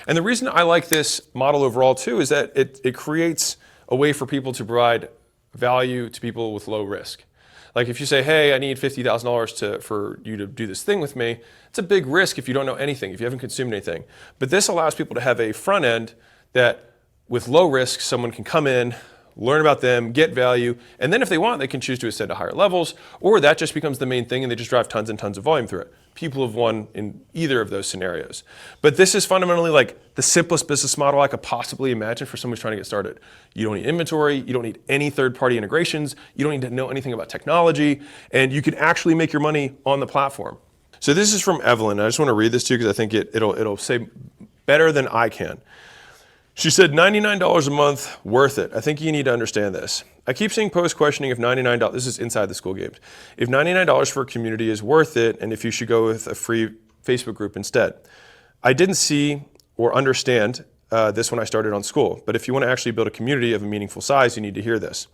And the reason I like this model overall too is that it creates a way for people to provide value to people with low risk. Like if you say, hey, I need $50,000 for you to do this thing with me, it's a big risk if you don't know anything, if you haven't consumed anything. But this allows people to have a front end that with low risk, someone can come in, learn about them, get value, and then if they want, they can choose to ascend to higher levels, or that just becomes the main thing and they just drive tons and tons of volume through it. People have won in either of those scenarios. But this is fundamentally like the simplest business model I could possibly imagine for someone who's trying to get started. You don't need inventory, you don't need any third-party integrations, you don't need to know anything about technology, and you can actually make your money on the platform. So this is from Evelyn. I just want to read this to you because I think it'll say better than I can. She said, $99 a month, worth it. I think you need to understand this. I keep seeing posts questioning if $99, this is inside the Skool Games, if $99 for a community is worth it and if you should go with a free Facebook group instead. I didn't see or understand this when I started on Skool, but if you want to actually build a community of a meaningful size, you need to hear this.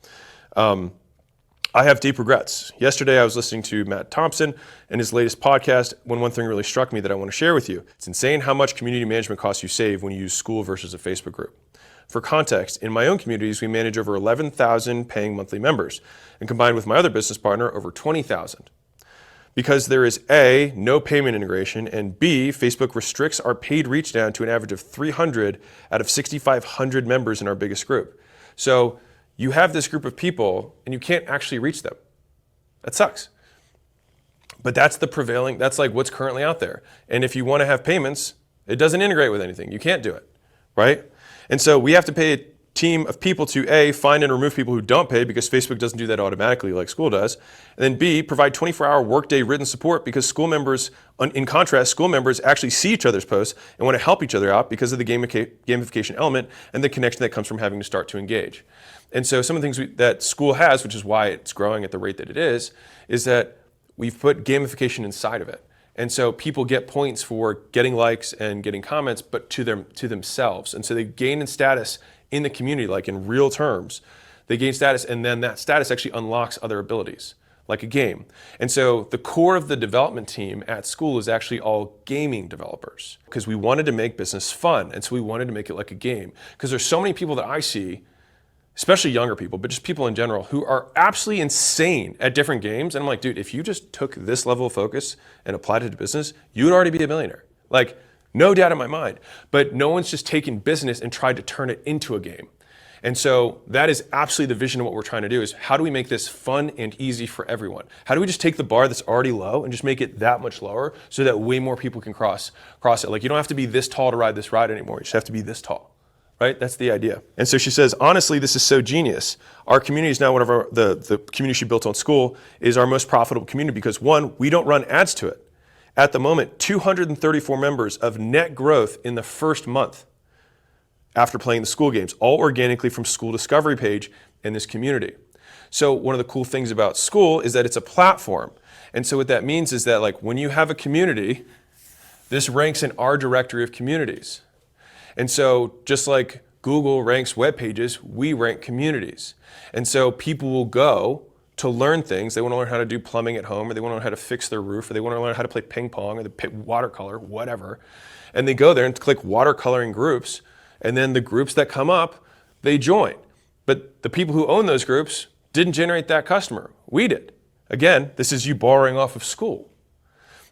I have deep regrets. Yesterday I was listening to Matt Thompson and his latest podcast when one thing really struck me that I want to share with you. It's insane how much community management costs you save when you use Skool versus a Facebook group. For context, in my own communities, we manage over 11,000 paying monthly members, and combined with my other business partner, over 20,000. Because there is A, no payment integration, and B, Facebook restricts our paid reach down to an average of 300 out of 6,500 members in our biggest group. So you have this group of people and you can't actually reach them. That sucks. But that's that's like what's currently out there. And if you want to have payments, it doesn't integrate with anything. You can't do it, right? And so we have to pay a team of people to A, find and remove people who don't pay because Facebook doesn't do that automatically like Skool does. And then B, provide 24-hour workday written support because Skool members, in contrast, Skool members actually see each other's posts and want to help each other out because of the gamification element and the connection that comes from having to start to engage. And so some of the things that Skool has, which is why it's growing at the rate that it is that we've put gamification inside of it. And so people get points for getting likes and getting comments, but to themselves. And so they gain in status in the community, like in real terms. They gain status, and then that status actually unlocks other abilities, like a game. And so the core of the development team at Skool is actually all gaming developers, because we wanted to make business fun, and so we wanted to make it like a game. Because there's so many people that I see, especially younger people, but just people in general, who are absolutely insane at different games. And I'm like, dude, if you just took this level of focus and applied it to business, you would already be a millionaire. Like, no doubt in my mind. But no one's just taken business and tried to turn it into a game. And so that is absolutely the vision of what we're trying to do is how do we make this fun and easy for everyone? How do we just take the bar that's already low and just make it that much lower so that way more people can cross it? Like, you don't have to be this tall to ride this ride anymore. You just have to be this tall. Right? That's the idea. And so she says, honestly, this is so genius. Our community is now one of the community she built on Skool is our most profitable community because one, we don't run ads to it. At the moment, 234 members of net growth in the first month after playing the Skool Games, all organically from Skool Discovery page in this community. So one of the cool things about Skool is that it's a platform. And so what that means is that like when you have a community, this ranks in our directory of communities. And so just like Google ranks web pages, we rank communities. And so people will go to learn things. They want to learn how to do plumbing at home, or they want to learn how to fix their roof, or they want to learn how to play ping pong, or the watercolor, whatever. And they go there and click watercoloring groups, and then the groups that come up, they join. But the people who own those groups didn't generate that customer. We did. Again, this is you borrowing off of Skool.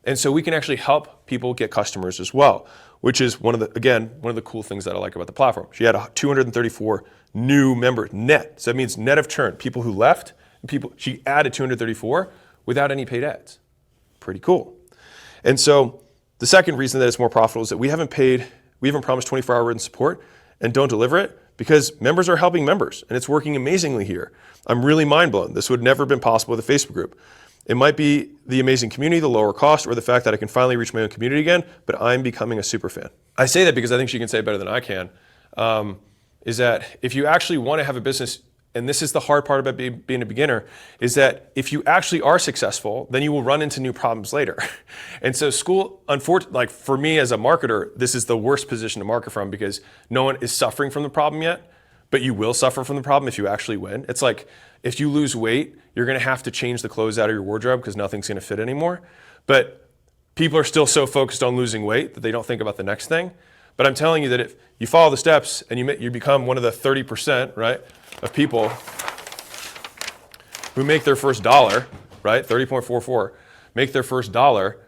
And so we can actually help people get customers as well, which is one of the cool things that I like about the platform. She had 234 new members net. So that means net of churn, people who left, and she added 234 without any paid ads. Pretty cool. And so the second reason that it's more profitable is that we haven't promised 24-hour written support and don't deliver it because members are helping members, and it's working amazingly here. I'm really mind blown. This would never have been possible with a Facebook group. It might be the amazing community, the lower cost, or the fact that I can finally reach my own community again, but I'm becoming a super fan. I say that because I think she can say it better than I can, is that if you actually want to have a business, and this is the hard part about being a beginner, is that if you actually are successful, then you will run into new problems later. And so Skool, unfortunately, like for me as a marketer, this is the worst position to market from because no one is suffering from the problem yet, but you will suffer from the problem if you actually win. It's like, if you lose weight, you're gonna have to change the clothes out of your wardrobe because nothing's gonna fit anymore. But people are still so focused on losing weight that they don't think about the next thing. But I'm telling you that if you follow the steps and you become one of the 30%, right, of people who make their first dollar, right, 30.44, make their first dollar,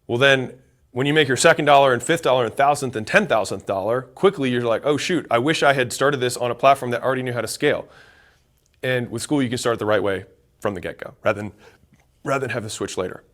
well then when you make your second dollar and fifth dollar and thousandth and 10,000th dollar, quickly you're like, oh shoot, I wish I had started this on a platform that already knew how to scale. And with Skool, you can start the right way from the get-go rather than have to switch later.